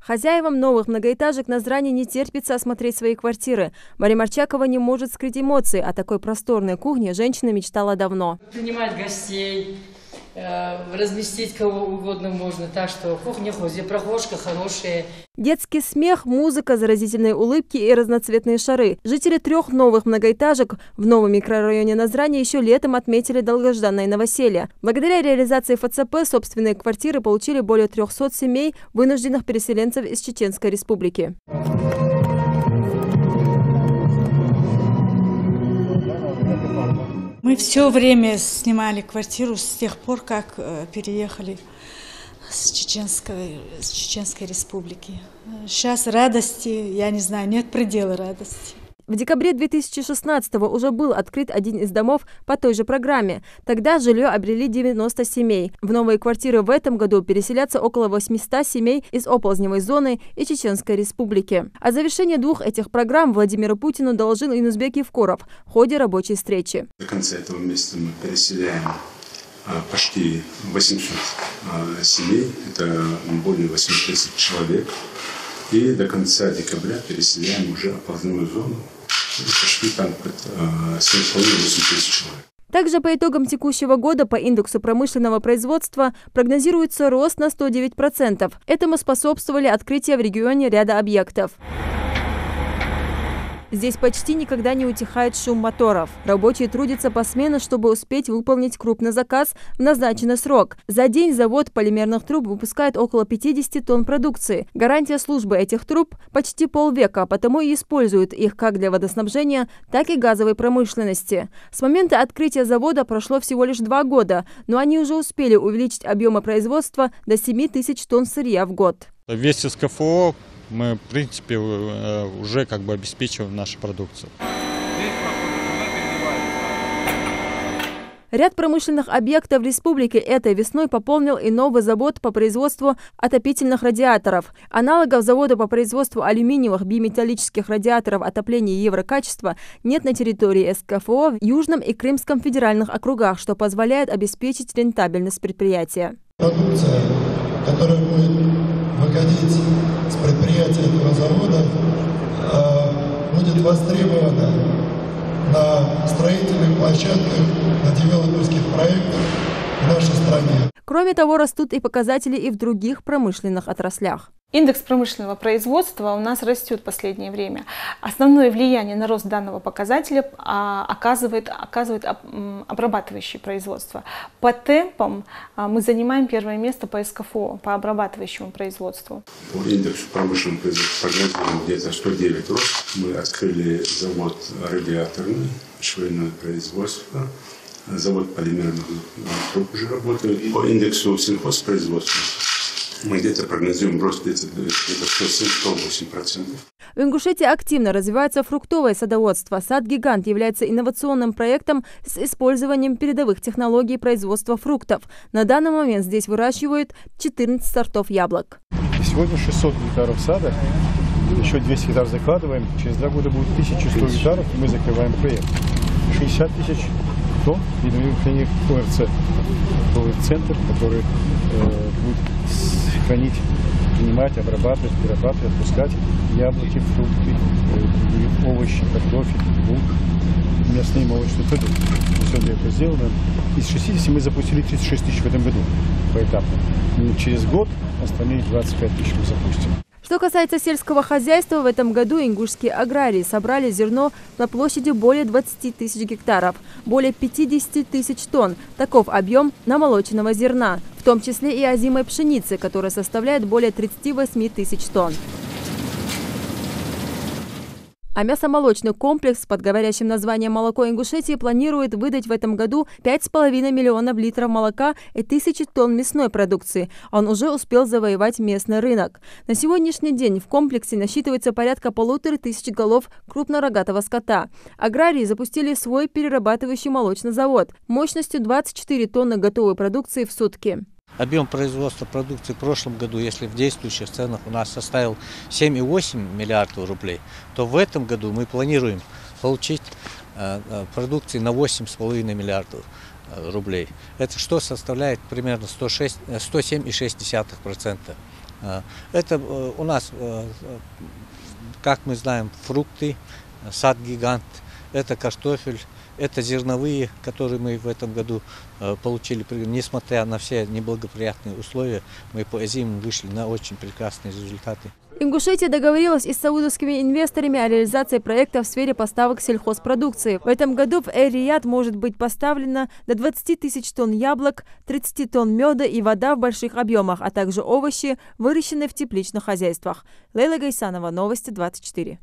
Хозяевам новых многоэтажек на Зране не терпится осмотреть свои квартиры. Мария Марчакова не может скрыть эмоции. О такой просторной кухне женщина мечтала давно. Принимать гостей, разместить кого угодно можно. Так что кухня хоть прохожка хорошая. Детский смех, музыка, заразительные улыбки и разноцветные шары. Жители 3 новых многоэтажек в новом микрорайоне на Зране еще летом отметили долгожданное новоселье. Благодаря реализации ФЦП собственные квартиры получили более 300 семей, вынужденных переселенцев из Чеченской Республики. Мы все время снимали квартиру с тех пор, как переехали с Чеченской Республики. Сейчас радости, я не знаю, нет предела радости. В декабре 2016-го уже был открыт один из домов по той же программе. Тогда жилье обрели 90 семей. В новые квартиры в этом году переселятся около 800 семей из Оползневой зоны и Чеченской Республики. О завершении 2 этих программ Владимиру Путину доложил Инузбек Евкуров в ходе рабочей встречи. До конца этого месяца мы переселяем почти 800 семей, это более 8 тысяч человек. И до конца декабря переселяем уже Оползневую зону. Почти там 7,5-8 тысяч человек. Также по итогам текущего года по индексу промышленного производства прогнозируется рост на 109%. Этому способствовали открытия в регионе ряда объектов. Здесь почти никогда не утихает шум моторов. Рабочие трудятся посменно, чтобы успеть выполнить крупный заказ в назначенный срок. За день завод полимерных труб выпускает около 50 тонн продукции. Гарантия службы этих труб почти полвека, потому и используют их как для водоснабжения, так и газовой промышленности. С момента открытия завода прошло всего лишь 2 года, но они уже успели увеличить объемы производства до 7 тысяч тонн сырья в год. Весь СКФО мы, в принципе, уже обеспечиваем нашу продукцию. Ряд промышленных объектов республики этой весной пополнил и новый завод по производству отопительных радиаторов. Аналогов завода по производству алюминиевых биметаллических радиаторов отопления еврокачества нет на территории СКФО в Южном и Крымском федеральных округах, что позволяет обеспечить рентабельность предприятия. Продукция, которая будет выходить с предприятия этого завода, будет востребована на строительных площадках, на девелоперских проектах в нашей стране. Кроме того, растут и показатели и в других промышленных отраслях. Индекс промышленного производства у нас растет в последнее время. Основное влияние на рост данного показателя оказывает обрабатывающее производство. По темпам мы занимаем 1-е место по СКФО, по обрабатывающему производству. По индексу промышленного производства прогнозируем где-то 109 рост. Мы открыли завод радиаторный, швейное производство, завод полимерных труб уже работает. По индексу сельхозпроизводства мы где-то прогнозируем рост где-то 107-108%. В Ингушетии активно развивается фруктовое садоводство. Сад-гигант является инновационным проектом с использованием передовых технологий производства фруктов. На данный момент здесь выращивают 14 сортов яблок. Сегодня 600 гектаров сада, еще 200 гектаров закладываем. Через 2 года будет 1100 гектаров, и мы закрываем проект. 60 тысяч тонн, и ОРЦ, центр, который будет хранить, принимать, обрабатывать, перерабатывать, отпускать яблоки, фрукты, овощи, картофель, лук, мясные молочные продукты. Все для этого сделано. Из 60 мы запустили 36 тысяч в этом году поэтапно. И через год остальные 25 тысяч мы запустим. Что касается сельского хозяйства, в этом году ингушские аграрии собрали зерно на площади более 20 тысяч гектаров, более 50 тысяч тонн. Таков объем намолоченного зерна, в том числе и озимой пшеницы, которая составляет более 38 тысяч тонн. А мясомолочный комплекс под говорящим названием «Молоко Ингушетии» планирует выдать в этом году 5,5 миллионов литров молока и 1000 тонн мясной продукции. Он уже успел завоевать местный рынок. На сегодняшний день в комплексе насчитывается порядка 1500 голов крупнорогатого скота. Аграрии запустили свой перерабатывающий молочный завод мощностью 24 тонны готовой продукции в сутки. Объем производства продукции в прошлом году, если в действующих ценах у нас составил 7,8 миллиардов рублей, то в этом году мы планируем получить продукции на 8,5 миллиардов рублей. Это что составляет примерно 107,6%. Это у нас, как мы знаем, фрукты, сад-гигант, это картофель, это зерновые, которые мы в этом году получили. Несмотря на все неблагоприятные условия, мы по зиме вышли на очень прекрасные результаты. Ингушетия договорилась и с саудовскими инвесторами о реализации проекта в сфере поставок сельхозпродукции. В этом году в Эр-Рияд может быть поставлено до 20 тысяч тонн яблок, 30 тонн меда и вода в больших объемах, а также овощи, выращенные в тепличных хозяйствах. Лейла Гайсанова, Новости 24.